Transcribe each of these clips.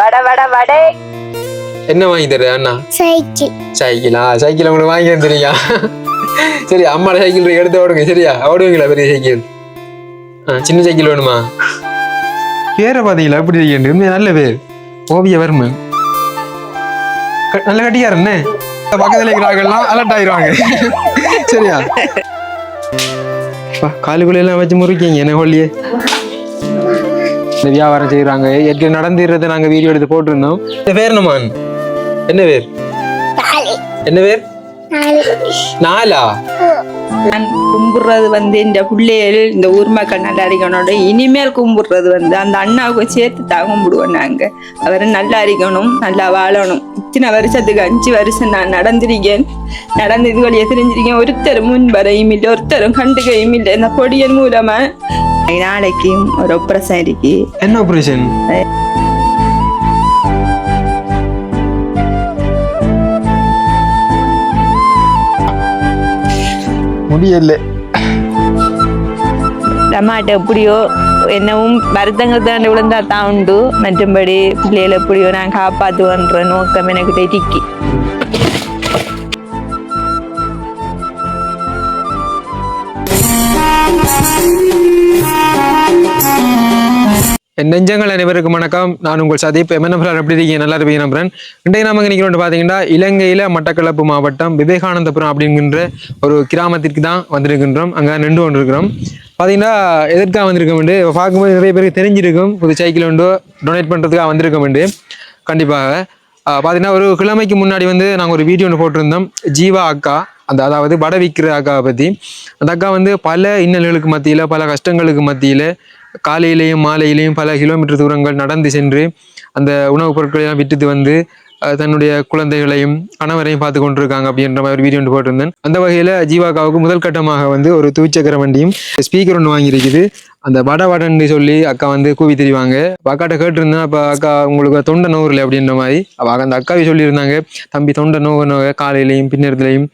வட வட வடை. என்ன வாங்கி தர அண்ணா? சைக்கிள். சைக்கிளா? சைக்கிள் உங்களுக்கு வாங்கி தந்துறீங்க? சரி, அம்மா சைக்கிள் எடுத்து ஓடுங்க. சரியா? ஓடுவீங்களா பெரிய சைக்கிள்? சின்ன சைக்கிள் வேணுமா? பேரை பாத்தீங்களா எப்படி இருக்கு? நல்ல பேர், ஓவிய வர்மன். நல்ல கட்டிக்காரண்ணே. பக்கத்துல இருக்கிறாங்கலாம் அலர்ட் ஆயிடுவாங்க. சரியா? காலுக்குள்ள எல்லாம் வச்சு முறிக்கீங்க என்ன ஹோலியே. இந்த வியாபாரம் செய்யறாங்க. ஏற்கனவே நடந்துறத நாங்க வீடியோ எடுத்து போட்டிருந்தோம். இந்த பேர் என்னமான்? என்ன பேர்? என்ன பேர்? நாலா? நான் கும்பிடுறது இந்த பிள்ளைகள் இந்த ஊர் மக்கள் நல்லா இருக்கணும். இனிமேல் கும்பிடுறது அந்த அண்ணாவுக்கு சேர்த்து தான் கும்பிடுவோம். நாங்க அவர் நல்லா இருக்கணும், நல்லா வாழணும். இத்தனை வருஷத்துக்கு 5 வருஷம் நான் நடந்திருக்கேன். நடந்து இது வழியை தெரிஞ்சிருக்கேன். ஒருத்தரும் முன் வரையும் இல்லை, ஒருத்தரும் கண்டுகையும் இல்லை. இந்த பொடியன் மூலமா நாளைக்கும் ஒரு ஆபரேஷன் இருக்கு. என்ன ஆபரேஷன்? முடியல. டமாட்டோ எப்படியோ என்னவும் வருத்தங்கள் தாண்டி விழுந்தா தான் உண்டு. மற்றபடி பிள்ளைகள் எப்படியோ நான் காப்பாற்றுவன்ற நோக்கம் எனக்கு தெரிக்கி. என் நெஞ்சங்கள் அனைவருக்கும் வணக்கம். நான் உங்கள் சதீப். எம்என்எஃப்ஆர் எப்படி இருக்கீங்க? நல்லா இருப்பீங்க நம்புறேன். இன்றைய நாம நினைக்கிறோம் பார்த்தீங்கன்னா, இலங்கையில மட்டக்களப்பு மாவட்டம் விவேகானந்தபுரம் அப்படிங்கிற ஒரு கிராமத்திற்கு தான் வந்திருக்கின்றோம். அங்கே நின்று கொண்டு இருக்கிறோம். பார்த்தீங்கன்னா எதற்காக வந்திருக்கோம் என்று பார்க்கும்போது நிறைய பேருக்கு தெரிஞ்சிருக்கும். புது சைக்கிள் ஒன்று டொனேட் பண்ணுறதுக்காக வந்திருக்கோம் என்று. கண்டிப்பாக பார்த்தீங்கன்னா ஒரு கிழமைக்கு முன்னாடி நாங்கள் ஒரு வீடியோ ஒன்று போட்டிருந்தோம். ஜீவா அக்கா, அதாவது வடை விற்கிற அக்காவை பற்றி. அந்த அக்கா பல இன்னல்களுக்கு மத்தியில், பல கஷ்டங்களுக்கு மத்தியில் காலையிலையும் மாலையிலையும் பல கிலோமீட்டர் தூரங்கள் நடந்து சென்று அந்த உணவுப் பொருட்களையெல்லாம் விட்டுட்டு தன்னுடைய குழந்தைகளையும் கணவரையும் பார்த்து கொண்டிருக்காங்க அப்படின்ற மாதிரி ஒரு வீடியோ ஒன்று போட்டிருந்தேன். அந்த வகையில் ஜீவாக்காவுக்கு முதல் கட்டமாக ஒரு துவிச்சக்கர வண்டியும் ஸ்பீக்கர் ஒன்று வாங்கியிருக்குது. அந்த வடன்னு சொல்லி அக்கா கூவி தெரிவாங்க. அக்காட்ட கேட்டிருந்தேன், அப்போ அக்கா உங்களுக்கு தொண்டை நோவு இல்லை அப்படின்ற மாதிரி. அப்போ அந்த அக்காவை சொல்லியிருந்தாங்க, தம்பி தொண்டை நோவு காலையிலையும் பின்னரத்துலையும்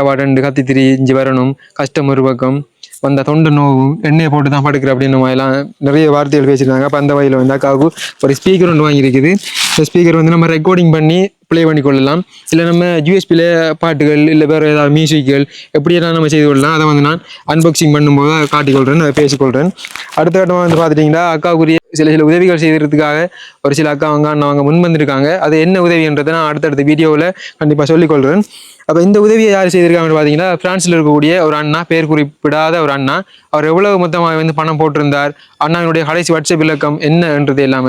வடன்னு கத்தி திரிஞ்சு வரணும், கஷ்டம் ஒரு பக்கம், வந்த தொண்டை நோவும் எண்ணெயை போட்டு தான் படுக்கிற அப்படின்ற மாதிரிலாம் நிறைய வார்த்தைகள் பேசியிருந்தாங்க. அப்போ அந்த வகையில் அக்காவுக்கு ஒரு ஸ்பீக்கர் ஒன்று வாங்கியிருக்குது. இந்த ஸ்பீக்கர் நம்ம ரெக்கார்டிங் பண்ணி ப்ளே பண்ணி கொள்ளலாம். இல்லை நம்ம யூஎஸ்பியில் பாட்டுகள் இல்லை வேறு ஏதாவது மியூசிக்கள் எப்படியெல்லாம் நம்ம செய்து கொள்ளலாம். அதை நான் அன்பாக்சிங் பண்ணும்போது காட்டிக்கொள்கிறேன், அதை பேசிக்கொள்கிறேன். அடுத்த கட்டமாக பார்த்துட்டிங்கன்னா அக்காவுக்குரிய சில உதவிகள் செய்கிறதுக்காக ஒரு சில அண்ணாவங்க முன் வந்திருக்காங்க. அது என்ன உதவின்றதை நான் அடுத்தடுத்த வீடியோவில் கண்டிப்பாக சொல்லிக்கொள்கிறேன். அப்போ இந்த உதவியை யார் செய்திருக்காங்கன்னு பார்த்தீங்கன்னா, பிரான்ஸில் இருக்கக்கூடிய ஒரு அண்ணா, பேர் குறிப்பிடாத ஒரு அண்ணா. அவர் எவ்வளவு மொத்தமாக பணம் போட்டிருந்தார், அண்ணாவினுடைய கடைசி வாட்ஸ்அப் இலக்கம் என்னன்றது எல்லாம்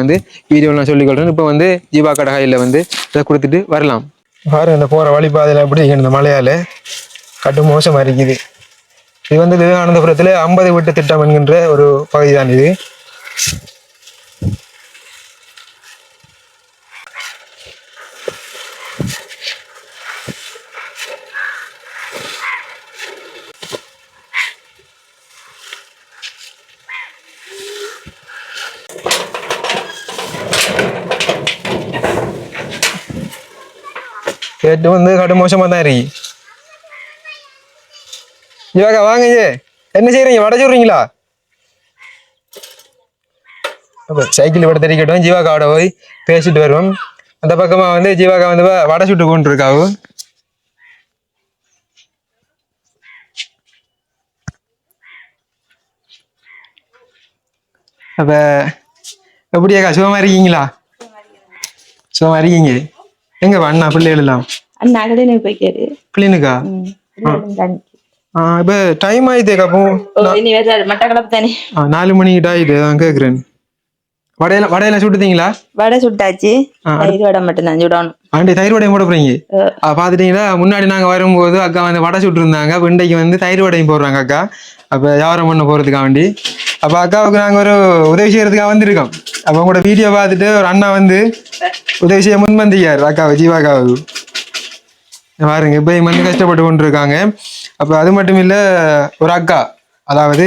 வீடியோவில் நான் சொல்லிக்கொள்கிறேன். இப்போ ஜீவா கடகாயில் இதை கொடுத்துட்டு வரலாம். பாருங்க, இந்த போகிற வழிபாதையில் எப்படி இந்த மலையால் கட்டு மோசமாக இருக்குது. இது விவேகானந்தபுரத்தில் 50 வீட்டு திட்டம் என்கின்ற ஒரு பகுதி தான் இது. கேட்டு கடும் மோசமா தான் இருக்கு. ஜீவாக்கா வாங்க, என்ன செய்யறீங்க? வடை சொல்றீங்களா? சைக்கிள் விட தெரிவிக்கட்டும். ஜீவாக்காவோட போய் பேசிட்டு வருவோம். அந்த பக்கமா ஜீவாக்கா வடை சுட்டு கொண்டு இருக்காவு. அப்ப எப்படியாக்கா, சுகமா இருக்கீங்களா? சுகமா இருக்கீங்க? எங்க அண்ணா பிள்ளைகள் எல்லாம்? அண்ணா கிளினிக் போய்க்காரு. கிளினிக்கா? இப்ப டைம் ஆயிட்டேக்கா. மட்டக்களப்பு தானே, 4 மணிக்கிட்ட ஆயிட்டு தான் கேக்குறேன். வடையெல்லாம் சுட்டுட்டீங்களா? வடை சுட்டாச்சு, தயிர் வடை மட்டும் தான் சுடணும். ஆண்டி தயிர் வடையும் போட போறீங்க? பாத்துட்டீங்களா, முன்னாடி நாங்க வரும்போது அக்கா வடை சுட்டு இருந்தாங்க. இன்றைக்கு தயிர் வடையும் போடுறாங்க அக்கா. அப்ப வியாபாரம் பண்ண போறதுக்காக வேண்டி. அப்ப அக்காவுக்கு நாங்க ஒரு உதவி செய்யறதுக்காக வந்திருக்கோம். அப்ப உங்களோட வீடியோ பார்த்துட்டு ஒரு அண்ணா உதவி செய்ய முன் வந்திருக்காரு அக்காவை, ஜீவாக்காவுக்கு. பாருங்க, இப்ப கஷ்டப்பட்டு கொண்டு இருக்காங்க. அப்ப அது மட்டும் இல்ல, ஒரு அக்கா, அதாவது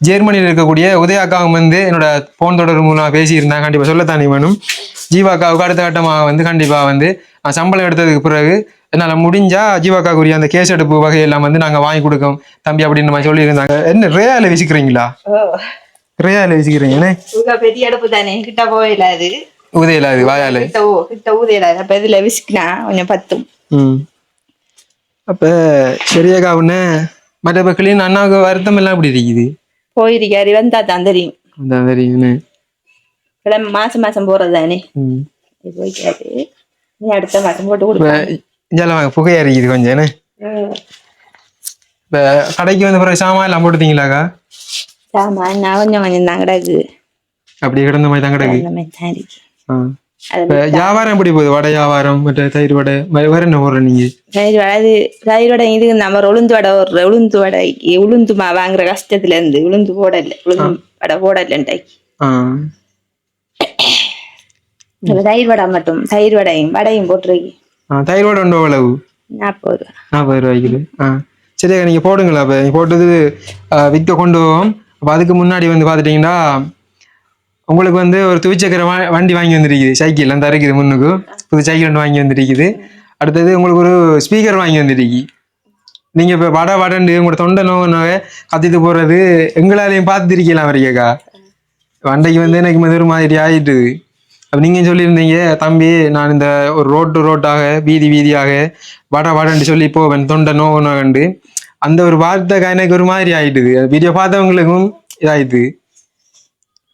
ஜெர்மனியில் இருக்கக்கூடிய உதய அக்காவும் என்னோட போன் தொடர் மூலமா பேசியிருந்தாங்க. கண்டிப்பா சொல்லத்தானே வேணும். ஜீவாக்காவுக்கு அடுத்த கட்டமாக கண்டிப்பா நான் சம்பளம் எடுத்ததுக்கு பிறகு என்னால முடிஞ்சா ஜீவாக்காவுக்குரிய அந்த கேஸ் எடுப்பு வகையெல்லாம் நாங்க வாங்கி கொடுக்கோம் தம்பி அப்படின்ற மாதிரி சொல்லியிருந்தாங்க. என்ன ரேயால விசிக்கிறீங்களா? ரேயால விசிக்கிறீங்க? பெரிய அடுப்பு தானே, கிட்ட போயிடாது. ஊதையில அது வாயால. கிட்ட ஊதையிடாது. அப்ப இதுல விசிக்கினா கொஞ்சம் பத்தும். அப்ப சரியாக்கா உன்ன மற்ற பக்கலையும் அண்ணாவுக்கு வருத்தம் எல்லாம் இப்படி இருக்குது. போயிருக்காரு வந்தா தான் தெரியும். அதான் தெரியும்னு. கிளம்பி மாசம் போறது தானே. போய்க்காரு. நீ அடுத்த மாசம் போட்டு கொடுப்பேன். வாங்க புகையா இருக்குது கொஞ்சம் என்ன. இப்ப கடைக்கு வந்த பிறகு சாமான் எல்லாம் போட்டுட்டீங்களாக்கா? சாமான் நான் கொஞ்சம் தான் கிடக்கு. அப்படி கிடந்த மாதிரி தான் கிடக்கு. வியாபாரம் எப்படி போகுது? வடை வியாபாரம், மற்ற தயிர் வடை வேற என்ன போடுற நீங்க? தயிர் வடை இது நம்ம உளுந்து வடை ஒரு உளுந்து வடைக்கு உளுந்து வாங்குற கஷ்டத்துல இருந்து உளுந்து போடல, உளுந்து வடை போடலன்டாக்கி தயிர் வடை மட்டும் தயிர் வடையும் போட்டுருக்கு. தயிர் வடை உண்டோ அளவு? 40 ரூபாய்க்கு. சரியா நீங்க போடுங்களா? அப்ப நீங்க போட்டது விற்க கொண்டு போவோம். அப்ப அதுக்கு முன்னாடி வந்து பாத்துட்டீங்கன்னா உங்களுக்கு வந்து ஒரு துவிச்சக்கர வண்டி வாங்கி வந்துருக்குது. சைக்கிள் அந்த இருக்குது முன்னுக்கு புது சைக்கிள் ஒன்று வாங்கி வந்துருக்குது. அடுத்தது உங்களுக்கு ஒரு ஸ்பீக்கர் வாங்கி வந்துருக்கு. நீங்க இப்ப வடண்டு உங்களோட தொண்டை நோவை கத்திட்டு போறது எங்களாலையும் பார்த்துருக்கலாம் வரைக்கா. வண்டைக்கு வந்து எனக்கு ஒரு மாதிரி ஆயிட்டுது. அப்ப நீங்க சொல்லியிருந்தீங்க, தம்பி நான் இந்த ஒரு ரோட்டாக வீதியாக வடன்னு சொல்லி போவேன் தொண்டை நோவுனு. அந்த ஒரு வார்த்தை எனக்கு ஒரு மாதிரி ஆயிட்டுது. வீடியோ பார்த்தவங்களுக்கும் இதாயிடுது.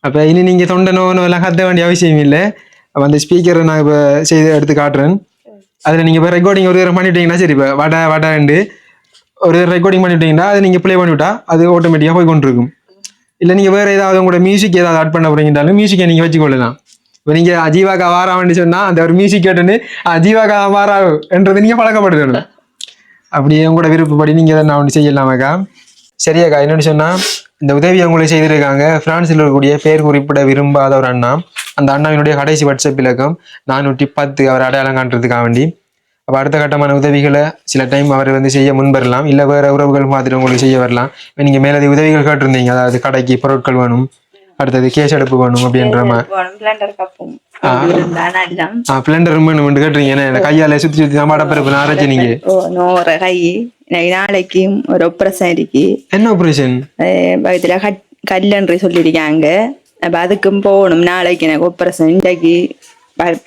அப்ப இனி நீங்க தொண்டை நோவு எல்லாம் கத்த வேண்டிய அவசியம் இல்லை. அப்ப அந்த ஸ்பீக்கரை நான் இப்ப செய்து எடுத்து காட்டுறேன். அதுல நீங்க இப்ப ரெக்கார்டிங் ஒரு தடவை பண்ணிவிட்டீங்கன்னா சரி. இப்ப வடண்டு ஒரு ரெக்கார்டிங் பண்ணிவிட்டீங்கன்னா அது நீங்க பிளே பண்ணிவிட்டா அது ஆட்டோமேட்டிக்கா போய் கொண்டிருக்கும். இல்ல நீங்க வேற ஏதாவது உங்களோட மியூசிக் ஏதாவது ஆட் பண்ண போறீங்கன்னாலும் மியூசிக்கை நீங்க வச்சுக்கொள்ளலாம். இப்ப நீங்க அஜீவாக்கா வாரான்னு சொன்னா அந்த ஒரு மியூசிக் கேட்டுன்னு அஜீவாக்கா வாரான்றது நீங்க பழக்கப்படுத்தணும். அப்படியே உங்களோட விருப்பப்படி நீங்க நான் ஒன்று செய்யலாமாக்கா. சரியாக்கா. என்னன்னு சொன்னா இந்த உதவி அவங்களை செய்திருக்காங்க பிரான்சில் இருக்கக்கூடிய பேர் குறிப்பிட விரும்பாத ஒரு அண்ணா. அந்த அண்ணாவினுடைய கடைசி வாட்ஸ்அப் இலக்கம் 410 அவர் அடையாளம் காட்டுறதுக்காக வேண்டி. அப்போ அடுத்த கட்டமான உதவிகளை சில டைம் அவர் வந்து செய்ய முன்வரலாம். இல்லை வேற உறவுகள் மாதிரி உங்களுக்கு செய்ய வரலாம். நீங்க மேலதி உதவிகள் கேட்டிருந்தீங்க, அதாவது கடைக்கு பொருட்கள் வேணும், அடுத்தது கேஸ் அடுப்பு வேணும் அப்படின்ற மாதிரி பிளண்டர் வேணும் கேட்டுறீங்க. கையால சுத்தி தான் அடப்பரப்பு அரைச்சு நீங்க கை நாளைக்கும் ஒரு ஆபரேஷன் இருக்கு. என்ன ஆபரேஷன்? இதுல கல்லன்று சொல்லிருக்காங்க. அப்ப அதுக்கும் போகணும் நாளைக்கு. எனக்கு ஆபரேஷன் இன்றைக்கு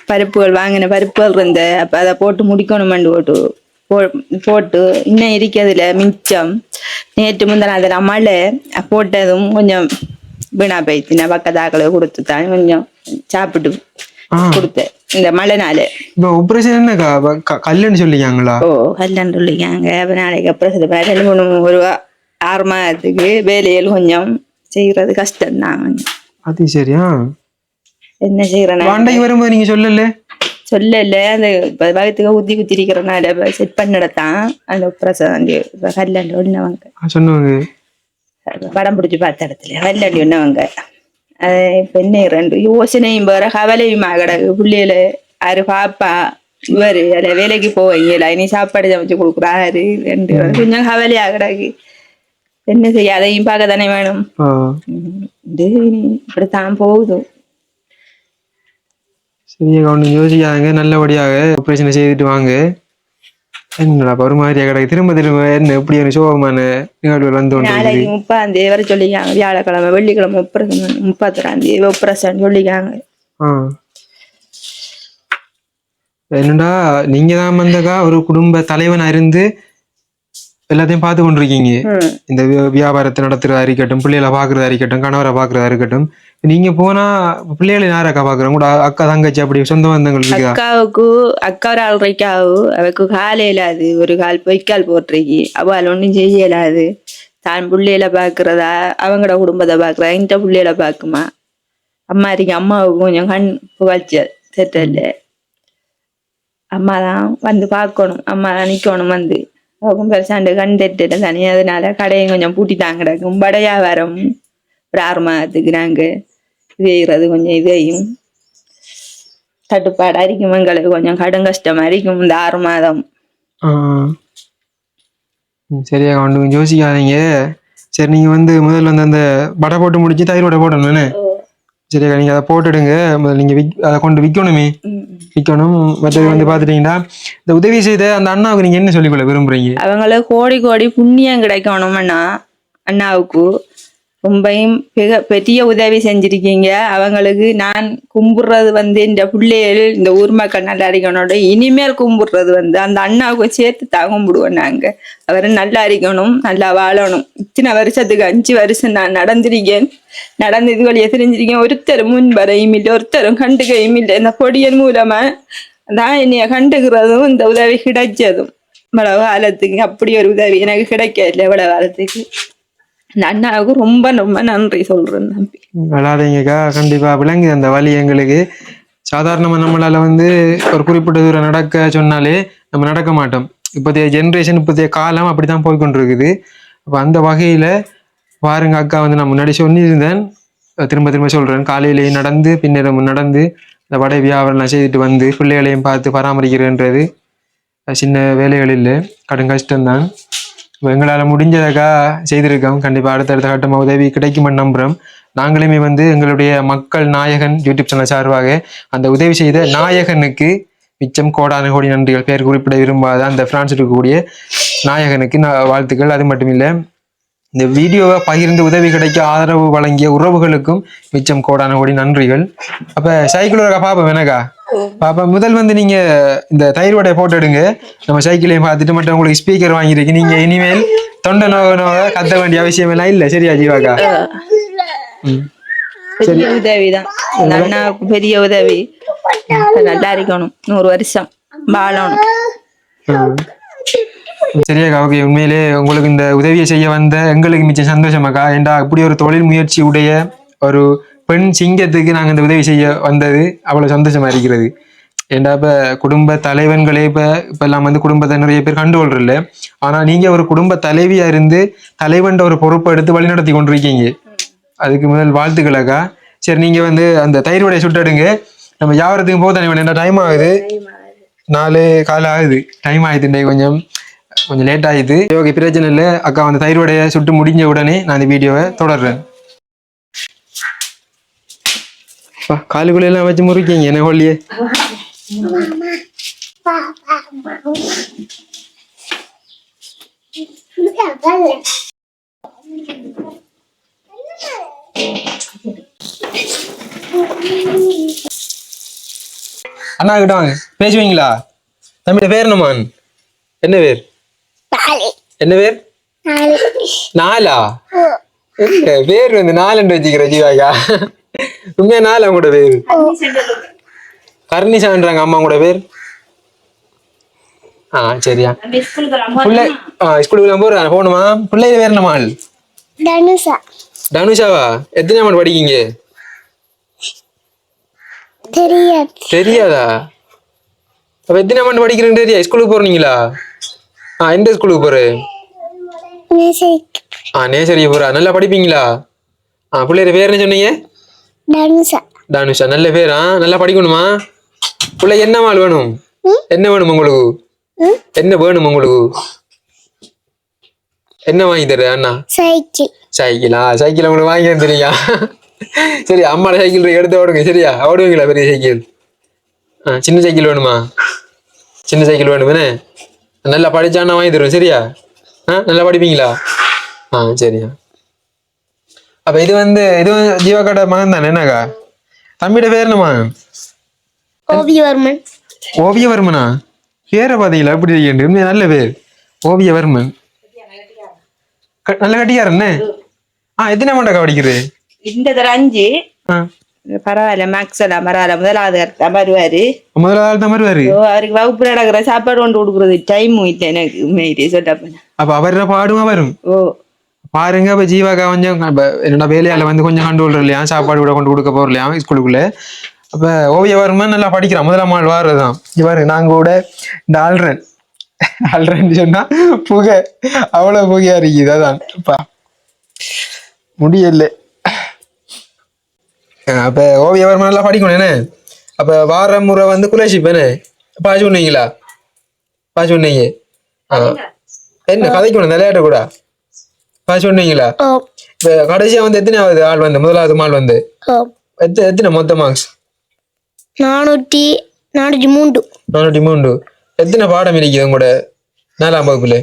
பருப்புகள் வாங்கின பருப்புகள் இருந்த அப்ப அதை போட்டு முடிக்கணுமெண்டு போட்டு இன்னும் இருக்கிறதுல மிச்சம். நேற்று முந்தின அதுல மழை போட்டதும் கொஞ்சம் வீணா போயிடுச்சு. நான் பக்கத்தாக்களை கொடுத்துத்தான் கொஞ்சம் சாப்பிட்டு கொடுத்தேன் இந்த மழைனால. ஆபரேஷன் என்னக்கா கல்லுன்னு சொல்லிக்காங்களா? கல்லுன்னு சொல்லிக்காங்க. அப்ப நாளைக்கு ஆபரேஷன் ஒரு 6 மாதத்துக்கு வேலைகள் கொஞ்சம் செய்யறது கஷ்டம் தான். அது சரியா? என்ன செய்யறேன் வாண்டைக்கு வரும்போது நீங்க சொல்லல அந்த வகத்துக்கு குத்தி இருக்கிறனால செட் பண்ணிடத்தான் அந்த ஆபரேஷன் கல்லாண்டு ஒண்ணவங்க சொன்னவங்க படம் பிடிச்சி பார்த்த இடத்துல கல்லாண்டி ஒண்ணவங்க. இப்ப என்ன 2 யோசனையும் வேற கவலையுமா கிடக்கு. பிள்ளைகள யாரு பாப்பா இவரு வேலைக்கு போவீங்களா, இனி சாப்பாடு சமைச்சு கொடுக்குறாரு 2 கொஞ்சம் கவலையா கிடக்கு. என்ன செய்ய, அதையும் பார்க்க தானே வேணும். இப்படித்தான் போகுது. சரியா ஒண்ணு யோசிக்காங்க, நல்லபடியாக ஆபரேஷனை செய்துட்டு வாங்க. என்னடா ஒரு மாதிரியா கிடக்கு. திரும்ப என்ன எப்படி ஒரு சோகமான நிகழ்வுகள் வந்து நாளைக்கு 30ஆம் தேதி வரை சொல்லிக்காங்க. வியாழக்கிழமை வெள்ளிக்கிழமை 31ஆம் தேதி ஆபரேஷன் சொல்லிக்காங்க. என்னடா நீங்க தான் வந்தக்கா ஒரு குடும்ப தலைவனா இருந்து எல்லாத்தையும் பார்த்து கொண்டிருக்கீங்க. இந்த வியாபாரத்தை நடத்துறதா இருக்கட்டும், பிள்ளைகளை பாக்குறதா இருக்கட்டும், கணவரை பாக்குறதா இருக்கட்டும். நீங்க போனா பிள்ளைகளை யாரக்கா பாக்குறோம்? கூட அக்கா தங்கச்சி அப்படி சொந்த பந்தங்கள் இருக்கா? அக்கா ஒரு 6:30 அவக்கு காலையில அது ஒரு கால் பொய்க்கால் போட்டிருக்கி. அவள் ஒன்றும் செய்யலாது. தான் பிள்ளைகளை பாக்குறதா அவங்களோட குடும்பத்தை பாக்குறா. இந்த பிள்ளைகளை பாக்குமா அம்மா இருக்கு. அம்மாவுக்கு கொஞ்சம் கண் புகழ்ச்சல் தெரியல. அம்மா தான் வந்து பார்க்கணும், அம்மா தான் நிக்கணும் வந்து. அவக்கும் பெருசாண்டு கண் தெட்டு தனி. அதனால கடையும் கொஞ்சம் பூட்டிட்டாங்க கிடக்கும். வடையா வரம் ஒரு 6 மாதத்துக்கு நாங்க செய்யறது கொஞ்சம் இதையும் தட்டுப்பாடு அரிக்கும். எங்களுக்கு கொஞ்சம் கடும் கஷ்டமா இருக்கும் இந்த 6 மாதம். சரியா ஒன்று யோசிக்காதீங்க. சரி நீங்க வந்து முதல்ல வந்து அந்த வடை போட்டு முடிச்சு தயிர் வடை போடணும்னு. சரியா நீங்க அதை போட்டுடுங்க. முதல்ல நீங்க அதை கொண்டு விற்கணும். மற்றது வந்து பாத்துட்டீங்கன்னா இந்த உதவி செய்த அந்த அண்ணாவுக்கு நீங்க என்ன சொல்லிக்கொள்ள விரும்புறீங்க? அவங்கள கோடி கோடி புண்ணியம் கிடைக்கணும்னா அண்ணாவுக்கு ரொம்பவும் பெரிய உதவி செஞ்சிருக்கீங்க. அவங்களுக்கு நான் கும்பிடுறது வந்து இந்த பிள்ளைகள் இந்த ஊர் மக்கள் நல்லா இருக்கணும். இனிமேல் கும்பிடுறது வந்து அந்த அண்ணாவுக்கு சேர்த்து தான் கும்பிடுவோம். நாங்க அவரை நல்லா இருக்கணும், நல்லா வாழணும். இத்தனை வருஷத்துக்கு 5 வருஷம் நான் நடந்திருக்கேன். நடந்து இது வழியை தெரிஞ்சிருக்கேன். ஒருத்தரும் முன் வரையும் இல்லை, ஒருத்தரும் கண்டுகையும் இல்லை. இந்த பொடியன் மூலமா தான் என்னைய கண்டுக்கிறதும் இந்த உதவி கிடைச்சதும் இவ்வளவு காலத்துக்கு அப்படி ஒரு உதவி எனக்கு கிடைக்கல. இவ்வளவு காலத்துக்கு இந்த அண்ணாவுக்கு ரொம்ப ரொம்ப நன்றி சொல்றேன் தம்பி. விளாதீங்கக்கா, கண்டிப்பா விளங்குது அந்த வழி எங்களுக்கு. சாதாரணமா நம்மளால வந்து ஒரு குறிப்பிட்ட தூரம் நடக்க சொன்னாலே நம்ம நடக்க மாட்டோம். இப்போதைய ஜென்ரேஷன், இப்போதைய காலம் அப்படித்தான் போய்கொண்டிருக்குது. அப்போ அந்த வகையில பாருங்க அக்கா, வந்து நான் முன்னாடி சொல்லியிருந்தேன், திரும்ப திரும்ப சொல்றேன், காலையிலேயே நடந்து பின்னரும் நடந்து இந்த வடை வியாபாரம்லாம் செய்துட்டு வந்து பிள்ளைகளையும் பார்த்து பராமரிக்கிறேன்றது சின்ன வேலைகள் இல்லை, கடும் கஷ்டம்தான். எங்களால் முடிஞ்சதக்கா செய்திருக்கோம். கண்டிப்பாக அடுத்தடுத்த கட்டமாக உதவி கிடைக்குமென்னு நம்புகிறோம். நாங்களுமே வந்து எங்களுடைய மக்கள் நாயகன் யூடியூப் சேனல் சார்பாக அந்த உதவி செய்த நாயகனுக்கு மிச்சம் கோடான கோடி நன்றிகள். பேர் குறிப்பிட விரும்பாத அந்த பிரான்ஸ் இருக்கக்கூடிய நாயகனுக்கு வாழ்த்துக்கள். அது மட்டும் இல்லை, இந்த வீடியோவை பகிர்ந்து உதவி கிடைக்க ஆதரவு வழங்கிய உறவுகளுக்கும் மிச்சம் கோடான கோடி நன்றிகள். அப்ப சைக்கிள் இருக்கா பாப்பா எனக்கா பாப்பா, முதல் வந்து நீங்க இந்த தயிர்வடை போட்டு எடுங்க. நம்ம சைக்கிளையும் பார்த்துட்டு மட்டும் உங்களுக்கு ஸ்பீக்கர் வாங்கியிருக்கு. நீங்க இனிமேல் தொண்டை நோக கத்த வேண்டிய அவசியம் எல்லாம் இல்லை. சரியா ஜீவாக்கா? பெரிய உதவிதான் அண்ணாவுக்கு, பெரிய உதவி. நல்லா இருக்கணும், 100 வருஷம் வாழணும். சரியாக்கா, ஓகே. உண்மையிலே உங்களுக்கு இந்த உதவியை செய்ய வந்த எங்களுக்கு மிச்சம் சந்தோஷமாக்கா. ஏண்டா இப்படி ஒரு தொழில் முயற்சி உடைய ஒரு பெண் சிங்கத்துக்கு நாங்கள் இந்த உதவி செய்ய வந்தது அவ்வளோ சந்தோஷமா இருக்கிறது. ஏண்டா இப்போ குடும்ப தலைவன்களே இப்போ எல்லாம் வந்து குடும்பத்தை நிறைய பேர் கண்டுகொள்றதில்ல. ஆனால் நீங்கள் ஒரு குடும்ப தலைவியாக இருந்து தலைவன்ற ஒரு பொறுப்பை எடுத்து வழி நடத்தி கொண்டிருக்கீங்க. அதுக்கு முதல் வாழ்த்துக்களாக்கா. சரி, நீங்கள் வந்து அந்த தயிர்வடையை சுட்டெடுங்க. நம்ம வியாபாரத்துக்கு போக தானே வேணும், டைம் ஆகுது, 4 கால் ஆகுது, டைம் ஆகுது, கொஞ்சம் லேட் ஆகுது. ஓகே, பிரச்சனை இல்லை அக்கா. அந்த தயிர்வடையை சுட்டு முடிஞ்ச உடனே நான் இந்த வீடியோவை தொடர்றேன். காலுக்குள்ள எல்லாம் வச்சு முறிக்கீங்க என்ன கொல்லியே. அண்ணா கிட்ட வாங்க, பேசுவீங்களா? தம்பியோட பேர் என்னமான்? என்ன பேர்? என்ன பேர்? 4ஆ? பேர் வந்து 4 வச்சுக்கிற ஜீவாக்கா. உண்மையா 4 அவங்களோட பேர்? கர்ணிசான்றாங்க அம்மா கூட பேர். சரியா, ஸ்கூலுக்கு போறேன், போகணுமா? பிள்ளைங்க பேர் என்னமா? தனுஷா. தனுஷாவா? எத்தனை ஆண்டு படிக்கீங்க? தெரியாதா? அப்ப எத்தனை ஆண்டு படிக்கிறேன்னு தெரியா? ஸ்கூலுக்கு போறீங்களா? எந்த ஸ்கூலுக்கு போற? நேசரிக்கு போறா. நல்லா படிப்பீங்களா? பிள்ளைய பேர் என்ன சொன்னீங்க? தனுஷா. தனுஷா, நல்ல பேரா? நல்லா படிக்கணுமா? பிள்ளை என்ன மால் வேணும்? என்ன வேணும் உங்களுக்கு? என்ன வேணும் உங்களுக்கு? என்ன வாங்கி தர அண்ணா? சைக்கிள். சைக்கிளா? சைக்கிள் உங்களுக்கு வாங்கி தந்துறீங்க? சரி, அம்மாட சைக்கிள் எடுத்து ஓடுங்க. சரியா, ஓடுவீங்களா பெரிய சைக்கிள்? சின்ன சைக்கிள் வேணுமா? சின்ன சைக்கிள் வேணுமே. நல்லா படிச்சான்னா வாங்கி தருவேன். சரியா? நல்லா படிப்பீங்களா? சரியா. அப்ப இது வந்து ஜீவாக்காட மகன் தானே? என்னக்கா தம்பியோட பேர் என்னமா? ஓவியவர்மன். ஓவியவர்மனா? பேரை பாத்தீங்களா எப்படி இருக்கு? நல்ல பேர், ஓவியவர்மன். நல்ல கட்டிக்கார என்ன? எத்தனை மாண்டக்கா படிக்கிறது? இந்த தர 5. பரவாயில்ல, மேக்ஸ் எல்லாம் பரவாயில்ல. முதலாவது தான் வருவாரு. முதலாவது தான் வருவாரு. அவருக்கு வகுப்பு நடக்கிற சாப்பாடு கொண்டு கொடுக்குறது டைமும் இல்லை எனக்கு உண்மையிலே சொல்ல. அப்ப அவர பாடுமா வரும். பாருங்க. அப்ப ஜீவாக்கா கொஞ்சம் என்னோட வேலையால வந்து கொஞ்சம் கண்டுகொள்ற இல்லையா, சாப்பாடு கூட கொண்டு கொடுக்க போற இல்லையா ஸ்கூலுக்குள்ள. அப்ப ஓவியவர்மன் நல்லா படிக்கிறான். முதலாம் ஆள் வாரதுதான் இவரு. நாங்க கூட இந்த ஆள்றேன்னு சொன்னா புகை அவ்வளவு புகையா இருக்குது. அதான் முடியல. அப்ப ஓவியவர்மன் நல்லா படிக்கணும் என்ன. அப்ப வார முறை வந்து குலேஷிப் என்ன பாச்சு பண்ணீங்களா? பாச்சு பண்ணீங்க. என்ன கதைக்கணும் விளையாட்டு கூட பாச்சு பண்ணீங்களா? இப்ப கடைசியா வந்து எத்தனையாவது ஆள் வந்து முதலாவது ஆள் வந்து எத்தனை மொத்த மார்க்ஸ்? 403. எத்தனை பாடம் இருக்குது உங்களோட 4ஆம் வகுப்புல?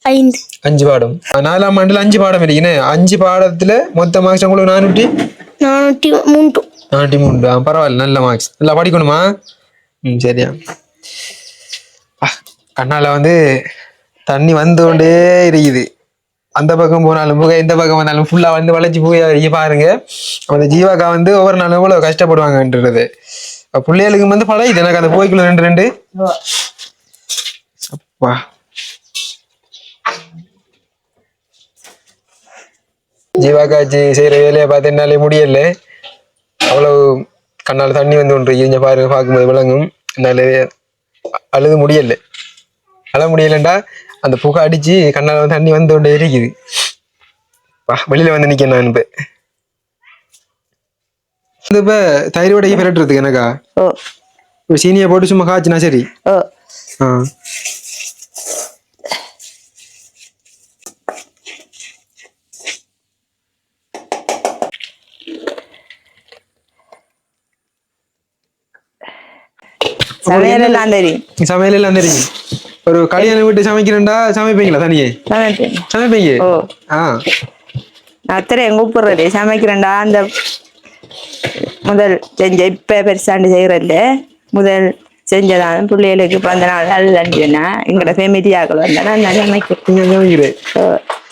5 5 பாடம் 4ஆம் ஆண்டுல 5 பாடம் இருக்குன்னு 5 பாடத்துல மொத்த மார்க்ஸ் உங்களுக்கு 403 403 பரவாயில்ல நல்ல மார்க்ஸ் நல்லா படிக்கணுமா சரியா கண்ணால வந்து தண்ணி வந்து கொண்டே இருக்குது அந்த பக்கம் போனாலும் போக இந்த பக்கம் வந்தாலும் ஃபுல்லா வந்து வளைச்சு போய் பாருங்க அந்த ஜீவாக்கா வந்து ஒவ்வொரு நாளும் எவ்வளவு கஷ்டப்படுவாங்கன்றது பிள்ளைகளுக்கு வந்து பழகிது எனக்கு அந்த போய்க்குள்ள 2 அப்பா ஜீவாக்காச்சி செய்யற வேலையை பார்த்தீங்கன்னாலே முடியல அவ்வளவு கண்ணால தண்ணி வந்து ஒன்று இங்க பாருங்க பார்க்கும்போது விளங்கும் என்னால அழுது முடியல அழ முடியலண்டா அந்த புகை அடிச்சு கண்ணால தண்ணி வந்து கொண்டே இருக்குது வெளியில வந்து நிக்க நான் இப்ப தைரோடைய பிரட்டுறதுக்கு எனக்கா சீனியை போட்டு சும்மா காய்ச்சினா சரி சமையலெல்லாம் தெரியும் ஒரு கல்யாணம் வீட்டு சமைக்கிறேன்டா சமைப்பீங்களா தனியே சமைப்பீங்க அத்தனை கூப்பிடுறது சமைக்கிறேன்டா அந்த முதல் செஞ்ச இப்ப பெருசாண்டு செய்யறதுல முதல் செஞ்சதான் பிள்ளைகளுக்கு பிறந்த நாள் நல்ல எங்களோட ஃபேமிலி ஆக்கள் வந்தா நான் சமைக்கிறேன்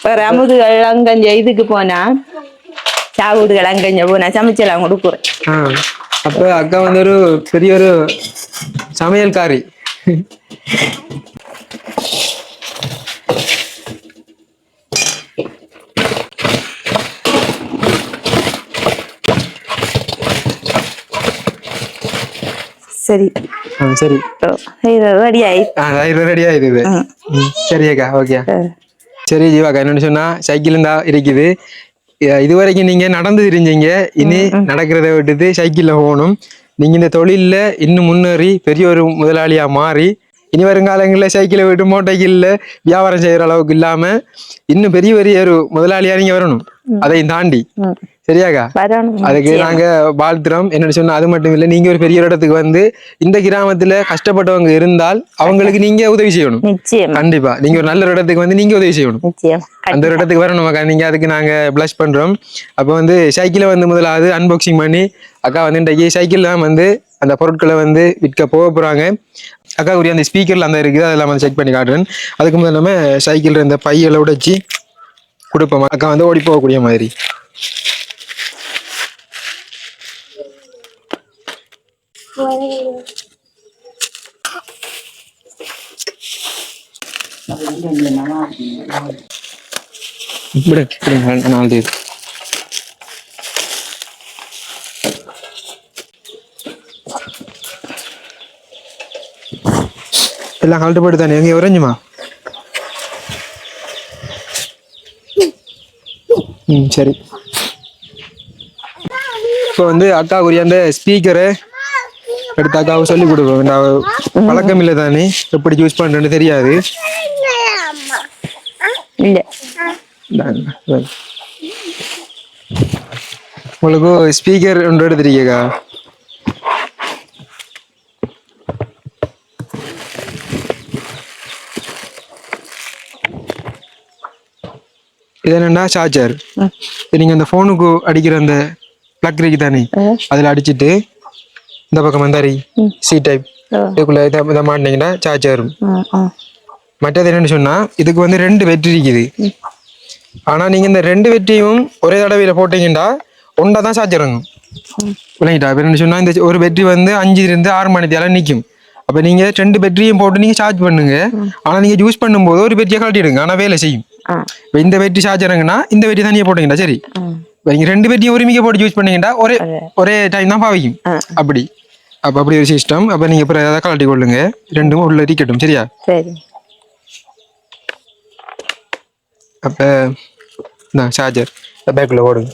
வேற அமுதுகள் அங்கஞ்ச இதுக்கு போனா சாவுடுகள் அங்கஞ்ச போனா சமைச்சலாம் கொடுக்குறேன் அப்ப அக்கா வந்து ஒரு பெரிய ஒரு சமையல்காரி சரி சரி ரெடி ஆயிடுது சரியாக்கா ஓகே சரி ஜீவாக்கா என்னன்னு சொன்னா சைக்கிள் தான் இருக்குது இதுவரைக்கும் நீங்க நடந்து தெரிஞ்சீங்க இனி நடக்கிறத விட்டுட்டு சைக்கிள்ல போகணும் நீங்க இந்த தொழில்ல இன்னும் முன்னேறி பெரிய ஒரு முதலாளியா மாறி இனி வருங்காலங்களில் சைக்கிளை விட்டு மோட்டைக்கில்ல வியாபாரம் செய்யற அளவுக்கு இல்லாம இன்னும் பெரிய பெரிய ஒரு முதலாளியா நீங்க வரணும் அதையும் தாண்டி சரியாக்கா அதுக்கு நாங்க வாழ்த்துறோம் என்னன்னு சொன்னா அது மட்டும் இல்லை நீங்க ஒரு பெரிய இடத்துக்கு வந்து இந்த கிராமத்துல கஷ்டப்பட்டவங்க இருந்தால் அவங்களுக்கு நீங்க உதவி செய்யணும் கண்டிப்பா நீங்க ஒரு நல்ல இடத்துக்கு வந்து நீங்க உதவி செய்யணும் அந்த ஒரு இடத்துக்கு வரணும் அக்கா நீங்க அதுக்கு நாங்க பிளஸ் பண்றோம் அப்ப வந்து சைக்கிளை வந்து முதலாவது அன்பாக்சிங் பண்ணி அக்கா வந்து இன்றைக்கு சைக்கிள் தான் வந்து அந்த பொருட்களை வந்து விற்க போறாங்க அக்கா உரிய அந்த ஸ்பீக்கர்ல அந்த இருக்குது அதெல்லாம் வந்து செக் பண்ணி காட்டுறேன் அதுக்கு முதல்ல நம்ம சைக்கிள் இந்த பையில உடைச்சி கொடுப்போம் அக்கா வந்து ஓடி போகக்கூடிய மாதிரி நாலு எல்லாம் கழட்டு போட்டு தானே எங்க உறைஞ்சுமா சரி இப்போ வந்து அக்காவுரிய அந்த ஸ்பீக்கரை எடுத்து அக்காவை சொல்லி கொடுப்போம் பழக்கம் இல்லை தானே எப்படி யூஸ் பண்றேன்னு தெரியாது உங்களுக்கு ஸ்பீக்கர் ஒன்று எடுத்துருக்கீங்கக்கா இது என்னன்னா சார்ஜர் நீங்க அந்த போனுக்கு அடிக்கிற அந்த பிளக் இருக்கு தானே அதுல அடிச்சுட்டு இந்த பக்கம் வந்தாரி சி டைப் இதுக்குள்ள இதை மாட்டினீங்கன்னா சார்ஜ் வரும் மற்றது என்னன்னு சொன்னா இதுக்கு வந்து 2 பேட்டரி இருக்குது ஆனா நீங்க இந்த 2 பேட்டரியும் ஒரே தடவையில போட்டீங்கன்னா ஒன்றா தான் சார்ஜ் இறங்கும் விளங்கிட்டா என்னன்னு சொன்னா இந்த ஒரு பேட்டரி வந்து 5 to 6 மணி நேரம் நிற்கும் அப்ப நீங்க 2 பேட்டரியும் போட்டு நீங்க சார்ஜ் பண்ணுங்க ஆனா நீங்க யூஸ் பண்ணும்போது ஒரு பேட்டரியை கழட்டிடுங்க ஆனா வேலை செய்யும் இந்த பேட்டரி சார்ஜ் இறங்குனா இந்த பேட்டரி தனியா போட்டீங்கன்னா சரி நீங்க 2 பேட்டரியும் ஒருமிக்க போட்டு யூஸ் பண்ணீங்கன்னா ஒரே டைம் தான் பாவிக்கும் அப்படி அப்படி ஒரு சிஸ்டம் அப்ப நீங்க அப்புறம் ஏதாவது கழட்டி கொள்ளுங்க 2 உள்ள இருக்கட்டும் சரியா சரி அப்ப நான் சார்ஜர் பேக்குள்ள ஓடுங்க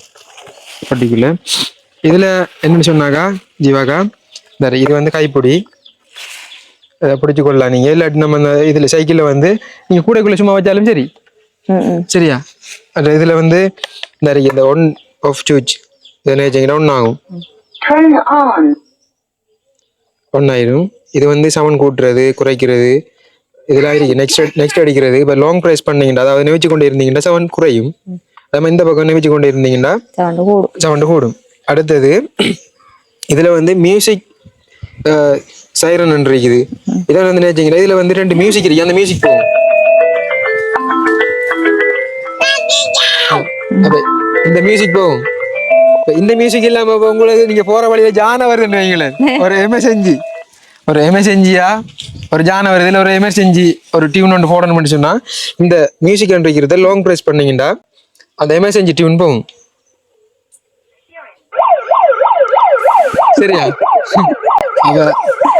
பட்டிக்குள்ள இதுல என்னன்னு சொன்னாக்கா ஜீவாக்கா இது வந்து கைப்பிடி பிடிச்சு கொள்ளலாம் நீங்க இல்லாட்டி நம்ம இதுல சைக்கிள்ல வந்து நீங்க கூடைக்குள்ள சும்மா வச்சாலும் சரி சரியா அது இதுல வந்து இந்த ஒன் ஆஃப் சுவிட்ச் இதை ஒன் ஆகும் ஒன் ஆயிரும் இது வந்து சவுண்ட் கூட்டுறது குறைக்கிறது இதுல இருக்கு நெக்ஸ்ட் அடிக்கிறது. இப்ப லாங் பிரஸ் பண்ணீங்கன்னா அதாவது நிவச்சு கொண்டு இருந்தீங்கன்னா சவுண்ட் குறையும். நம்ம இந்த பக்கம் நிவச்சு கொண்டு இருந்தீங்கன்னா சவுண்ட் கூடும். அடுத்தது இதுல வந்து மியூசிக் சைரன் இருக்குது. இதை வந்து நினைச்சீங்கன்னா இதுல வந்து 2 மியூசிக் இருக்கு. அந்த மியூசிக் போகும். இந்த மியூசிக் போகும். இந்த மியூசிக் இல்லாம உங்களுக்கு நீங்க போற வழியில ஜான வருதுன்னு வைங்களேன். ஒரு எமர்ஜென்சியா ஒரு ஜான வருது, இல்லை ஒரு எமர்ஜென்சி ஒரு டியூன் ஒன்று போடணும்னு சொன்னா இந்த மியூசிக் இருக்கிறத லாங் ப்ரெஸ் பண்ணீங்கன்னா அந்த எமர்ஜென்சி டியூன் போகும். சரியா?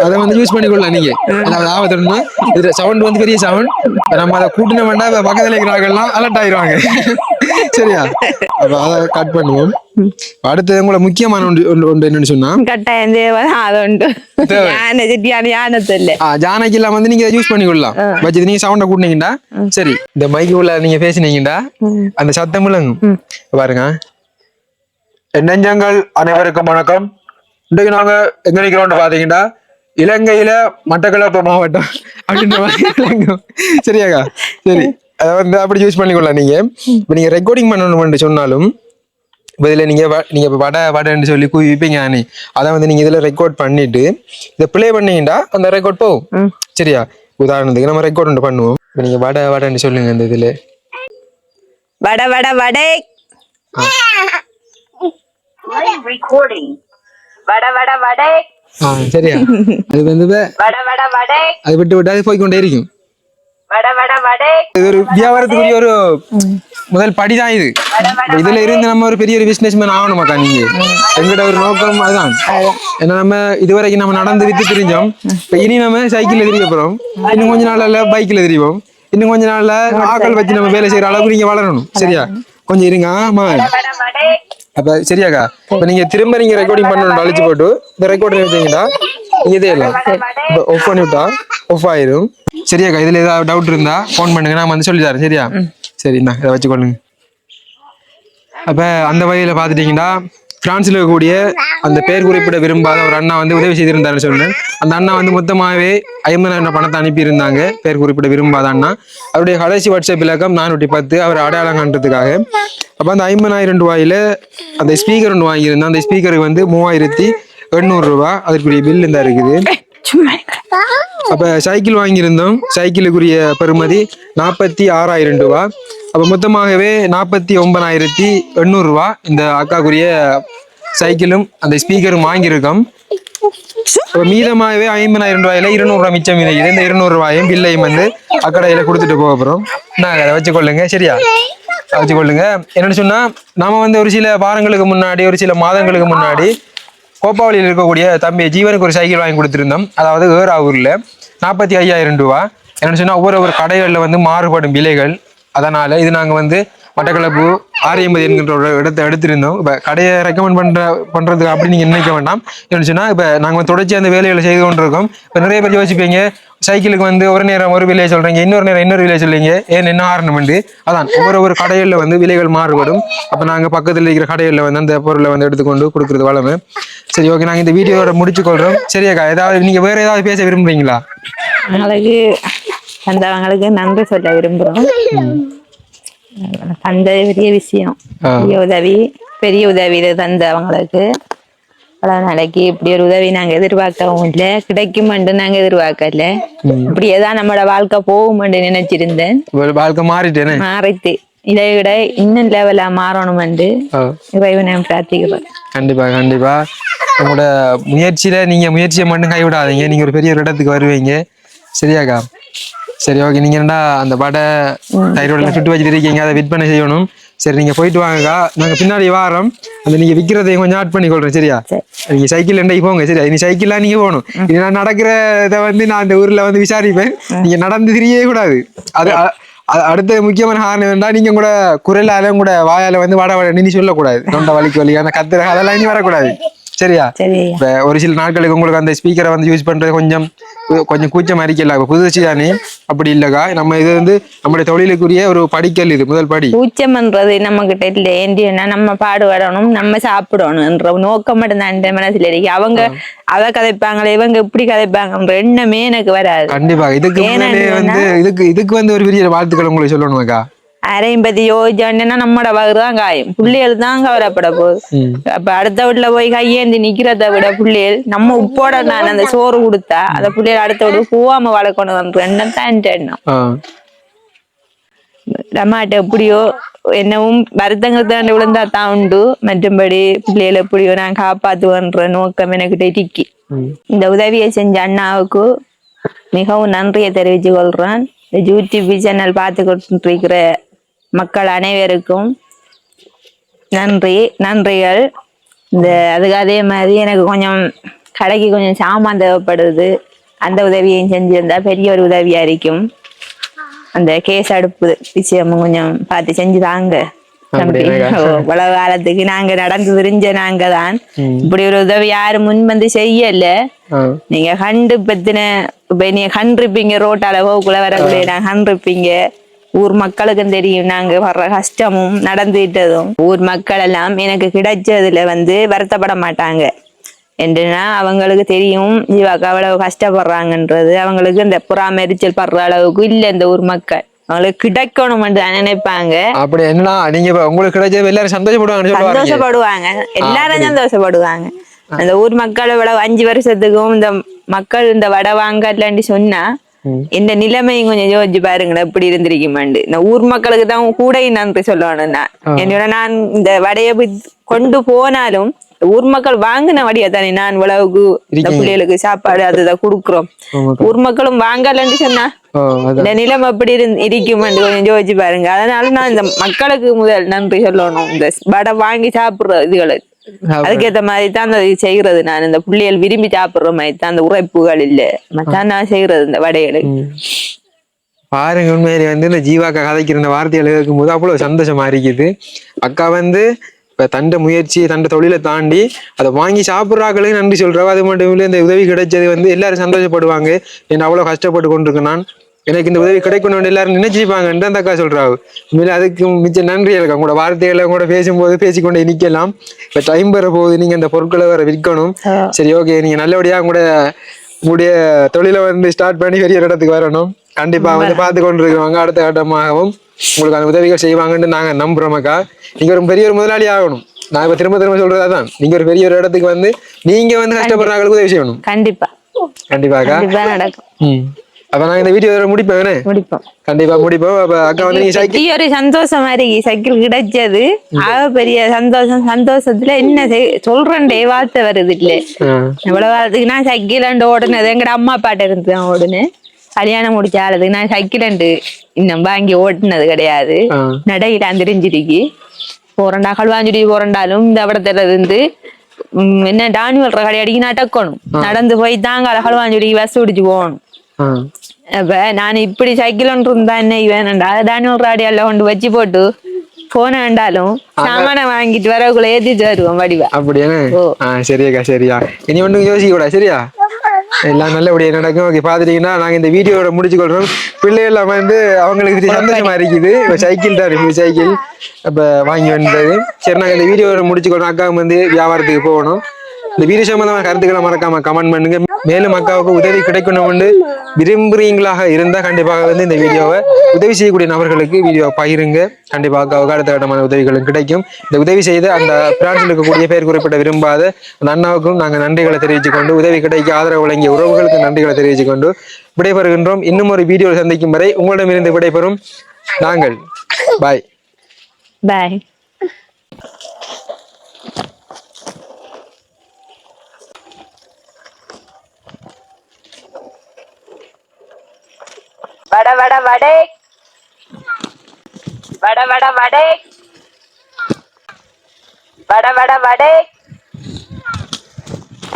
அதை வந்து யூஸ் பண்ணிக்கொள்ளலாம் நீங்க. அதாவது ஆபத்துனா இதுல சவுண்ட் வந்து பெரிய சவுண்ட், நம்ம அதை கூட்டின வேண்டாம், பக்கத்துல இருக்கிறாங்கலாம் அலர்ட் ஆயிடுவாங்க. சரியா? அப்ப அதை கட் பண்ணுவோம். அடுத்தது உங்களை முக்கியமான ஒன்று என்னன்னு சொன்னா கட்டாயம் தேவை. அது உண்டு. ஜானைக்கு எல்லாம் வந்து நீங்க யூஸ் பண்ணிக்கொள்ளலாம். வச்சு நீங்க சவுண்ட கூட்டினீங்கடா சரி. இந்த மைக்குள்ள நீங்க பேசினீங்கடா அந்த சத்தம் விளங்கும். பாருங்க. நெஞ்சங்கள் அனைவருக்கும் வணக்கம். இன்றைக்கு நாங்க எங்க நிக்கிறோம்னு பாத்தீங்கன்னா இலங்கையில மட்டக்களப்பு மாவட்டம் அப்படின்ற மாதிரி. சரியாக்கா? சரி, அதை வந்து அப்படி யூஸ் பண்ணிக்கொள்ளலாம். நீங்க இப்ப நீங்க ரெக்கார்டிங் பண்ணணும்னு சொன்னாலும் இப்போ இதில் நீங்கள் வடைன்னு சொல்லி குவிப்பீங்க அணி, அதை வந்து நீங்கள் இதில் ரெக்கார்ட் பண்ணிட்டு இதை ப்ளே பண்ணீங்கன்னா அந்த ரெக்கார்ட் போகும். சரியா? உதாரணத்துக்கு நம்ம ரெக்கார்ட் ஒன்று பண்ணுவோம். இப்போ நீங்கள் வடைன்னு சொல்லுங்க. இந்த இதில் வடை வடை வடை வடை வடை வடை. சரியா? அது வந்து வடை வடை வடை அது விட்டு அது போய்கொண்டே இருக்கும். வடை வடை வடை இது ஒரு வியாபாரத்துக்குரிய ஒரு முதல் படிதான் இது. இதுல இருந்து நம்ம ஒரு பெரிய ஒரு பிசினஸ் மேன் ஆகணுமாக்கா. நீங்க எங்கட ஒரு நோக்கம் அதுதான். ஏன்னா நம்ம இதுவரைக்கும் நம்ம நடந்து வித்து தெரிஞ்சோம். இப்ப இனி நம்ம சைக்கிள்ல திரிய போறோம். இன்னும் கொஞ்ச நாள்ல பைக்ல திரிவோம். இன்னும் கொஞ்ச நாள்ல ஆக்கள் வச்சு நம்ம வேலை செய்யற அளவுக்கு நீங்க வளரணும். சரியா? கொஞ்சம் இருங்க. ஆமா. அப்ப சரியாக்கா? இப்ப நீங்க திரும்ப நீங்க ரெக்கார்டிங் பண்ணணும். அழிச்சு போட்டு இந்த ரெக்கார்டிங் வச்சீங்கன்னா இதே இல்லை ஆஃப் பண்ணி விட்டா ஆஃப் ஆயிரும். சரியாக்கா? இதுல ஏதாவது டவுட் இருந்தா போன் பண்ணுங்க, நான் வந்து சொல்லி தரேன். சரியா? சரிண்ணா, இதை வச்சுக்கொள்ளுங்க. அப்ப அந்த வகையில பாத்துட்டீங்கன்னா பிரான்ஸ்ல இருக்கக்கூடிய அந்த பேர் குறிப்பிட விரும்பாத ஒரு அண்ணா வந்து உதவி செய்திருந்தாருன்னு சொன்னேன். அந்த அண்ணா வந்து மொத்தமாகவே 50,000 பணத்தை அனுப்பியிருந்தாங்க. பேர் குறிப்பிட விரும்பாத அண்ணா. அவருடைய கடைசி வாட்ஸ்அப் இலக்கம் 410. அவர் அடையாளம் காண்றதுக்காக. அப்ப அந்த 50,000 ரூபாயில அந்த ஸ்பீக்கர் ஒன்று வாங்கியிருந்தேன். அந்த ஸ்பீக்கருக்கு வந்து 3,800 ரூபாய் அதற்குரிய பில் இந்த இருக்குது. அப்ப சைக்கிள் வாங்கியிருந்தோம். சைக்கிளுக்குரிய பெறுமதி 46,000 ரூபாய். அப்ப மொத்தமாகவே 49,800 ரூபாய் இந்த அக்காக்குரிய சைக்கிளும் அந்த ஸ்பீக்கரும் வாங்கியிருக்கோம். மீதமாகவே 50,000 ரூபாயில 200 ரூபாய் மிச்சம் இருக்குது. இந்த 200 ரூபாயும் பில்லையும் வந்து அக்கடையில கொடுத்துட்டு போக போறோம். நாங்க அதை வச்சுக்கொள்ளுங்க. சரியா? வச்சுக்கொள்ளுங்க. என்னன்னு சொன்னா நாம வந்து ஒரு சில வாரங்களுக்கு முன்னாடி ஒரு சில மாதங்களுக்கு முன்னாடி கோப்பாவளியில் இருக்கக்கூடிய தம்பி ஜீவனுக்கு ஒரு சைக்கிள் வாங்கி கொடுத்துருந்தோம். அதாவது ஏறாவூர்ல 45,000 ரூபாய். என்னன்னு சொன்னா ஒவ்வொரு கடைகளில் வந்து மாறுபடும் விலைகள். அதனால இது நாங்கள் வந்து மட்டக்களப்பு 680 என்கின்ற ஒரு இடத்தை எடுத்திருந்தோம். இப்போ கடையை ரெக்கமெண்ட் பண்றதுக்கு அப்படி நீங்க நினைக்க வேண்டாம். என்னன்னு சொன்னா இப்போ நாங்கள் தொடர்ச்சி அந்த வேலைகளை செய்து கொண்டிருக்கோம். இப்போ நிறைய பேர் யோசிப்பீங்க, சைக்கிளுக்கு வந்து ஒரு நேரம் ஒரு விலையை சொல்றீங்க, இன்னொரு நேரம் இன்னொரு விலையை சொல்றீங்க, ஏன் என்ன ஆரணம் உண்டு. அதான் ஒவ்வொரு கடைகளில் வந்து விலைகள் மாறுபடும். அப்போ நாங்கள் பக்கத்தில் இருக்கிற கடைகளில் வந்து அந்த பொருளை வந்து எடுத்துக்கொண்டு கொடுக்குறது வளமை. சரி, ஓகே, நாங்கள் இந்த வீடியோட முடிச்சுக்கொள்றோம். சரியாக்கா? ஏதாவது நீங்க வேற ஏதாவது பேச விரும்புறீங்களா? தந்தவங்களுக்கு நன்றி சொல்ல விரும்புகிறோம். தந்த பெரிய விஷயம், பெரிய உதவி இது தந்தவங்களுக்கு. பல நாளைக்கு இப்படி ஒரு உதவி நாங்க எதிர்பார்க்கவும் இல்லை, கிடைக்கும் நாங்க எதிர்பார்க்கல. இப்படியேதான் நம்மளோட வாழ்க்கை போகும் நினைச்சிருந்தேன். வாழ்க்கை மாறிட்டு இதை விட இன்னும் லெவலா மாறணும் இறைவனை பிரார்த்திக்கிறேன். கண்டிப்பா கண்டிப்பா. உங்களோட முயற்சியில நீங்க முயற்சியை மட்டும் கைவிடாதீங்க. நீங்க ஒரு பெரிய ஒரு இடத்துக்கு வருவீங்க. சரியாக்கா? சரி, ஓகே. நீங்க என்னடா அந்த வடை தைரோட சுட்டு வச்சுட்டு இருக்கீங்க, அதை விற்பனை செய்யணும். சரி, நீங்க போயிட்டு வாங்கக்கா. நாங்க பின்னாடி வாரம் அந்த நீங்க விற்கிறதையும் கொஞ்சம் ஆட் பண்ணி கொள்றேன். சரியா? நீங்க சைக்கிள் எண்டைக்கு போங்க. சரியா? நீ சைக்கிள்லாம் நீங்க போகணும். இது நான் நடக்கிற இதை வந்து நான் இந்த ஊர்ல வந்து விசாரிப்பேன். நீங்க நடந்து தெரியவே கூடாது. அது அடுத்த முக்கியமான காரணம் என்னன்னா, நீங்க கூட குரலால கூட வாயால வந்து வடை நீ சொல்லக்கூடாது. தொண்டை வலிக்கு வலி அந்த கத்துற அதெல்லாம் இனி வரக்கூடாது. சரியா? சரி. இப்ப ஒரு சில நாட்களுக்கு உங்களுக்கு அந்த ஸ்பீக்கரை வந்து யூஸ் பண்றது கொஞ்சம் கூச்சம் அறிக்கல புதுச்சு தானே, அப்படி இல்லக்கா. நம்ம இது வந்து நம்முடைய தொழிலுக்குரிய ஒரு படிக்கல், இது முதல் படி. கூச்சம்ன்றது நம்ம கிட்ட இல்ல, ஏன்னா நம்ம பாடுபடணும், நம்ம சாப்பிடணும்ன்ற நோக்கம் மட்டும் தான் மனசுல இருக்கு. அவங்க அத கதைப்பாங்களே, இவங்க இப்படி கதைப்பாங்கன்ற எண்ணமே எனக்கு வராது. கண்டிப்பா. இதுக்கு முன்னாலே வந்து இதுக்கு வந்து ஒரு பெரிய வாழ்த்துக்கள் உங்களுக்கு சொல்லணும்க்கா. அரையும் பத்தி யோசிச்சோன்னா நம்மட வகுதான் காயும், பிள்ளைகள் தான் கவலைப்பட போகுது. அப்ப அடுத்த வீட்டுல போய் கையேந்தி நிக்கிறத விட பிள்ளைகள் நம்ம உப்போட நான் அந்த சோறு கொடுத்தா அந்த பிள்ளைகள் அடுத்த வீடு போவாம வளர்க்கணும் எண்ணம் தான் எண்ணம். நம்மகிட்ட எப்படியோ என்னவும் வருத்தங்கள் தாண்டி விழுந்தா தான் உண்டு, மற்றும்படி பிள்ளைகள் எப்படியோ நான் காப்பாத்துவேன்ற நோக்கம் எனக்கிட்ட இருக்கி. இந்த உதவியை செஞ்ச அண்ணாவுக்கு மிகவும் நன்றியை தெரிவித்து கொள்றேன். யூடியூப் சேனல் பார்த்து கொண்டிருக்கிற மக்கள் அனைவருக்கும் நன்றிகள். அதுக்கு அதே மாதிரி எனக்கு கொஞ்சம் கடைக்கு கொஞ்சம் சாமான் தேவைப்படுது, அந்த உதவியையும் செஞ்சிருந்தா பெரிய ஒரு உதவியா இருக்கும். அந்த கேஸ் அடுப்பு விஷயம் கொஞ்சம் பார்த்து செஞ்சு தாங்க. இவ்வளவு காலத்துக்கு நாங்க நடந்து விரிஞ்ச நாங்க தான் இப்படி ஒரு உதவி யாரும் முன் வந்து செய்யல. நீங்க கண்டு பத்தின இப்ப நீங்க கண்டிருப்பீங்க, ரோட்டால போக்குள்ள வரக்கூடிய நான் கண்டிருப்பீங்க. ஊர் மக்களுக்கும் தெரியும் நாங்க வர்ற கஷ்டமும் நடந்துட்டதும். ஊர் மக்கள் எல்லாம் எனக்கு கிடைச்சதுல வந்து வருத்தப்பட மாட்டாங்க. என்றுனா அவங்களுக்கு தெரியும் ஜீவாக்கா அவ்வளவு கஷ்டப்படுறாங்கன்றது. அவங்களுக்கு இந்த புறாமரிச்சல் படுற அளவுக்கு இல்ல இந்த ஊர் மக்கள், அவங்களுக்கு கிடைக்கணும் நினைப்பாங்க. அப்படி என்ன நீங்க உங்களுக்கு கிடைச்சது எல்லாரும் சந்தோஷப்படுவாங்க, எல்லாரும் சந்தோஷப்படுவாங்க. அந்த ஊர் மக்கள் இவ்வளவு 5 வருஷத்துக்கும் இந்த மக்கள் இந்த வடை வாங்கலான்னு சொன்னா இந்த நிலைமையும் கொஞ்சம் யோசிச்சு பாருங்களேன் எப்படி இருந்திருக்குமாண்டு. இந்த ஊர் மக்களுக்கு தான் கூட நன்றி சொல்லணும். என்னோட நான் இந்த வடையை கொண்டு போனாலும் ஊர் மக்கள் வாங்கின வடியா தானே நான் இவ்வளவுக்கு இந்த பிள்ளைகளுக்கு சாப்பாடு அதுதான் கொடுக்குறோம். ஊர் மக்களும் வாங்கலன்னு சொன்னா இந்த நிலைமை எப்படி இருக்குமாண்டு கொஞ்சம் யோசிச்சு பாருங்க. அதனால நான் இந்த மக்களுக்கு முதல் நன்றி சொல்லணும். இந்த வடை வாங்கி சாப்பிடுற இதுகளுக்கு அதுக்கேற்ற மாதிரி தான் அந்த செய்யறது. நான் இந்த பிள்ளைகள் விரும்பி சாப்பிடுற மாதிரி தான், அந்த உரைப்புகள் இல்ல மத்தான் நான் செய்யறது இந்த வடைகளுக்கு. பாருங்க, உண்மையிலே வந்து இந்த ஜீவாக்கா கதைக்கிற இந்த வார்த்தைகள் இருக்கும் போது அவ்வளவு சந்தோஷமா இருக்குது. அக்கா வந்து இப்ப தண்ட முயற்சி தண்ட தொழிலை தாண்டி அதை வாங்கி சாப்பிட்றாக்களுக்கு நன்றி சொல்றவ. அது மட்டும் இல்லை, இந்த உதவி கிடைச்சது வந்து எல்லாரும் சந்தோஷப்படுவாங்க. என்ன அவ்வளவு கஷ்டப்பட்டு கொண்டிருக்கேன் நான், எனக்கு இந்த உதவி கிடைக்கணும் எல்லாரும் நினைச்சிருப்பாங்கன்னு அந்த அக்கா சொல்றாவு. உண்மையில அதுக்கு மிச்சம் நன்றி இருக்கா. உங்களோட வார்த்தைகளை கூட பேசும்போது பேசிக்கொண்டே நிக்கலாம். இப்ப டைம் வர போகுது, நீங்க அந்த பொருட்களை வேற விற்கணும். சரி, ஓகே, நீங்க நல்லபடியா உங்களுடைய தொழிலை வந்து ஸ்டார்ட் பண்ணி பெரிய இடத்துக்கு வரணும். கண்டிப்பா வந்து பார்த்து கொண்டிருக்கிறவங்க அடுத்த கட்டமாகவும் உங்களுக்கு அந்த உதவிகள் செய்வாங்கன்னு நாங்க நம்புறோமக்கா. நீங்க ஒரு பெரிய ஒரு முதலாளி ஆகணும். நான் இப்ப திரும்ப சொல்றதான், நீங்க ஒரு பெரிய ஒரு இடத்துக்கு வந்து நீங்க வந்து கஷ்டப்படுறாங்களுக்கு உதவி செய்யணும். கண்டிப்பாக்கா நடக்கும். அப்ப நாங்க இந்த வீடியோ முடிப்போம். கண்டிப்பா முடிப்போம். அப்ப அக்கா வந்து நீங்க சைக்கிள் ஒரு சந்தோஷமா இருக்கு, சைக்கிள் கிடைச்சது பெரிய சந்தோஷம். சந்தோஷத்துல என்ன சொல்றேன்டே வார்த்தை வருது இல்ல. எவ்வளவு காலத்துக்கு நான் சைக்கிள் ஓடுனது எங்கட அம்மா அப்பாட்ட இருந்து தான் ஓடுனேன். கல்யாணம் முடிச்ச ஆளுதுக்கு நான் சைக்கிள் இன்னும் வாங்கி ஓட்டுனது கிடையாது. நடையில தெரிஞ்சிருக்கு போறண்டா கல்வாஞ்சுடி போறண்டாலும் இந்த இடத்துல இருந்து என்ன டானி வல்ற கடையடிக்கு நடக்கணும். நடந்து போய் தாங்க கல்வாஞ்சுடிக்கு பஸ் பிடிச்சு போகணும். அப்ப நான் இப்படி சைக்கிள் ஒன்று இருந்தா என்ன வேணும்டா டானி வல்ற அடியால கொண்டு வச்சு போட்டு போன வேண்டாலும் சாமான வாங்கிட்டு வரக்குள்ள ஏத்திட்டு வருவோம் வடிவா. அப்படியா? சரியாக்கா, சரியா. இனி ஒன்றும் யோசிக்க கூடா, சரியா? எல்லாம் நல்லபடியா நடக்கும். ஓகே, பாத்துட்டீங்கன்னா நாங்க இந்த வீடியோட முடிச்சுக்கொள்றோம். பிள்ளைகள் வந்து அவங்களுக்கு சந்தோஷமா இருக்குது. இப்ப சைக்கிள் தான் சைக்கிள் அப்ப வாங்கி வந்தது. சரி, நாங்க இந்த வீடியோட முடிச்சுக்கொள்றோம். அக்காவுக்கு வந்து வியாபாரத்துக்கு போகணும். இந்த வீடியோ சம்பந்தமான கருத்துக்களை மறக்காம கமெண்ட் பண்ணுங்க. மேலும் அக்காவுக்கு உதவி கிடைக்கணும்னு விரும்புறீங்களாக இருந்தா கண்டிப்பாக வந்து இந்த வீடியோவை உதவி செய்யக்கூடிய நபர்களுக்கு வீடியோ பகிருங்க. கண்டிப்பாக அக்காவுக்கு அடுத்த கட்டமான உதவிகளும் கிடைக்கும். இந்த உதவி செய்த அந்த பிரான்சில் இருக்கக்கூடிய பெயர் குறிப்பிட விரும்பாத அந்த அண்ணாவுக்கும் நாங்கள் நன்றிகளை தெரிவித்துக் கொண்டு, உதவி கிடைக்க ஆதரவு வழங்கிய உறவுகளுக்கு நன்றிகளை தெரிவித்துக் கொண்டு விடைபெறுகின்றோம். இன்னும் ஒரு வீடியோவில் சந்திக்கும் வரை உங்களிடமிருந்து விடைபெறும் நாங்கள். பாய் பாய். வட வட வடை வட வட வடை வட வட வடை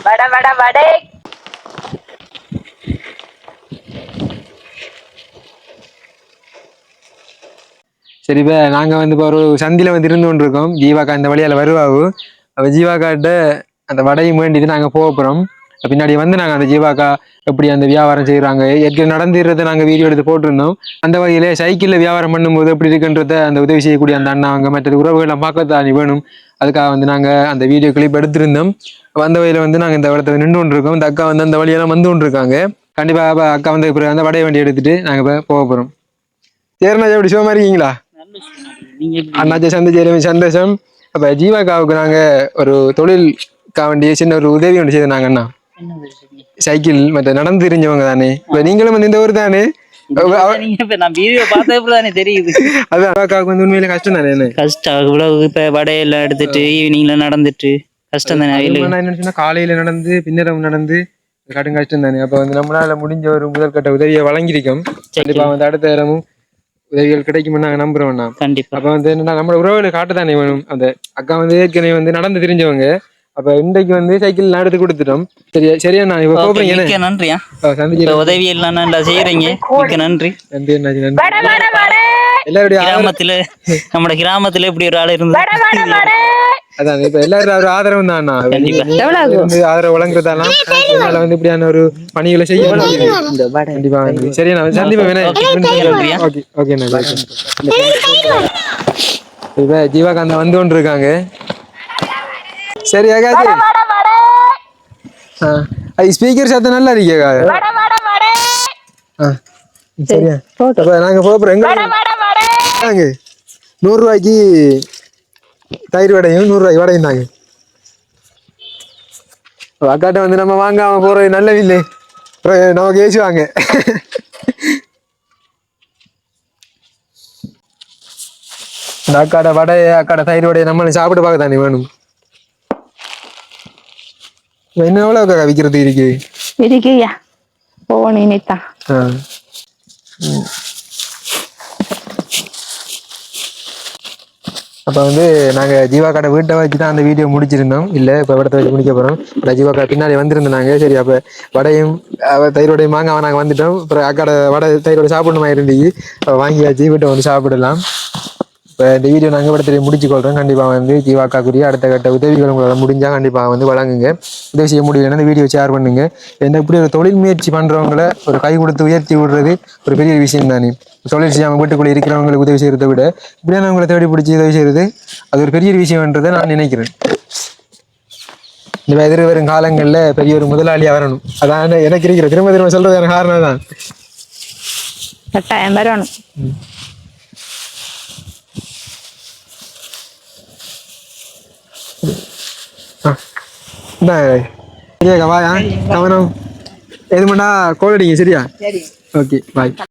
வட வட வடை. சரி, இப்ப நாங்க வந்து இப்போ ஒரு சந்தில வந்து இருந்து கொண்டிருக்கோம். ஜீவாக்கா இந்த வழியால வருவாவு. அப்ப ஜீவாக்காட்ட அந்த வடையும் வேண்டிட்டு நாங்கள் போக போகிறோம். பின்னாடி வந்து நாங்கள் அந்த ஜீவாக்கா எப்படி அந்த வியாபாரம் செய்கிறாங்க ஏற்கனவே நடந்துடுறதை நாங்கள் வீடியோ எடுத்து போட்டிருந்தோம். அந்த வகையில் சைக்கிளில் வியாபாரம் பண்ணும்போது எப்படி இருக்குன்றத அந்த உதவி செய்யக்கூடிய அந்த அண்ணா அவங்க மற்ற உறவுகளை பார்க்கத்தானே வேணும். அதுக்காக வந்து நாங்கள் அந்த வீடியோ கிளிப் எடுத்திருந்தோம். அந்த வழியில் வந்து நாங்கள் இந்த இடத்துல நின்று கொண்டு இருக்கோம். இந்த அக்கா வந்து அந்த வழியெல்லாம் வந்து கொண்டு இருக்காங்க. கண்டிப்பாக அக்கா வந்து இப்போ அந்த வடைய வண்டி எடுத்துட்டு நாங்கள் இப்போ போக போகிறோம். சரிண்ணா, எப்படி சும்மா இருக்கீங்களா? அண்ணாச்சி சந்தோஷம். அப்போ ஜீவாக்காவுக்கு நாங்கள் ஒரு தொழில் வேண்டிய சின்ன ஒரு உதவி ஒன்று செய்து நாங்க அண்ணா சைக்கிள் மற்ற நடந்து தெரிஞ்சவங்க தானே. இப்ப நீங்களும் வந்து இந்த ஊர் தானே. உண்மையில கஷ்டம் தானே. கஷ்டம் இவ்வளவு இப்ப வடையெல்லாம் எடுத்துட்டு ஈவினிங்ல நடந்துட்டு கஷ்டம் தானே. என்ன காலையில நடந்து பின்னரம் நடந்து கடும் கஷ்டம் தானே. அப்ப வந்து நம்மளால முடிஞ்ச ஒரு முதற்கட்ட உதவியை வழங்கியிருக்கோம். கண்டிப்பா வந்து அடுத்த இடமும் உதவிகள் கிடைக்கும்னு நாங்க நம்புறோம்ண்ணா. கண்டிப்பா. அப்ப வந்து என்னன்னா நம்ம உறவுகளை காட்டுதானே வேணும். அந்த அக்கா வந்து ஏற்கனவே வந்து நடந்து தெரிஞ்சவங்க. அப்ப இன்றைக்கு வந்து சைக்கிள் எடுத்து கொடுத்துட்டோம். சரியா நான் இப்ப போறீங்க. நன்றியா உதவி எல்லாம் நல்லா செய்யறீங்க. நன்றி நன்றி நன்றி. எல்லாருடைய கிராமத்துல நம்ம கிராமத்துல இப்படி ஒரு ஆள் இருந்து அதான் இப்ப எல்லாரும் ஆதரவு தான். ஆதரவு வழங்குறதாலாம் என்னால வந்து இப்படியான ஒரு பணிகளை செய்ய கண்டிப்பா. சரியா நான் சந்திப்பேன். Okay okay. இப்ப ஜீவாகாந்தா வந்து கொண்டு இருக்காங்க. சரி ஆகாது. ஸ்பீக்கர் சத்தம் நல்லா இருக்கேக்கா. சரியா நாங்க போறோம். எங்க 100 ரூபாய்க்கு தயிர் வடையும் 100 ரூபாய்க்கு வடையும் தாங்க. அக்காட்ட வந்து நம்ம வாங்காம போறது நல்லவில்லை. நமக்கு ஏசுவாங்க. இந்த அக்காட வடை அக்காட தயிர் வடையை நம்மளும் சாப்பிட்டு பார்க்க தானே வேணும். என்ன எவ்வளவு விற்கிறது இருக்குயா போனிதான். அப்ப வந்து நாங்க ஜீவாக்காட வீட்டை வச்சுதான் அந்த வீடியோ முடிச்சிருந்தோம். இல்ல இப்ப இடத்த வச்சு முடிக்க போறோம். ஜீவாக்கா பின்னாடி வந்திருந்தாங்க. சரி அப்ப வடையும் தயிர் வடையும் வாங்க நாங்க வந்துட்டோம். அப்புறம் அக்காட வடை தயிர் வடை சாப்பிடணுமா இருந்துச்சு. வாங்கியாச்சு வீட்டை வந்து சாப்பிடலாம். இப்போ இந்த வீடியோ நாங்கள் இடத்துல முடிச்சுக்கொள்கிறோம். கண்டிப்பாக வந்து ஜீவாக்காக்குரிய அடுத்த கட்ட உதவிகள் உங்களால் முடிஞ்சால் கண்டிப்பாக வந்து வழங்குங்க. உதவி செய்ய முடியலன்னா இந்த வீடியோ ஷேர் பண்ணுங்க. என்ன இப்படி ஒரு தொழில் முயற்சி பண்ணுறவங்கள ஒரு கை கொடுத்து உயர்த்தி விடுறது ஒரு பெரிய விஷயம் தானே. தொழில் செய்யாமல் வீட்டுக்குள்ளே இருக்கிறவங்களுக்கு உதவி செய்கிறத விட இப்படியான அவங்களை தேடி பிடிச்சி உதவி செய்கிறது அது ஒரு பெரிய விஷயம்ன்றதை நான் நினைக்கிறேன். இந்த எதிர் வரும் காலங்களில் பெரிய ஒரு முதலாளியாக வரணும். அதான் எனக்கு இருக்கிற திரும்ப சொல்றதுக்கான காரணம் தான். கட்டாயம் வரணும். சரியா வாயா கவனம் எது பண்ணா கோல் அடிங்க. சரியா ஓகே பாய்.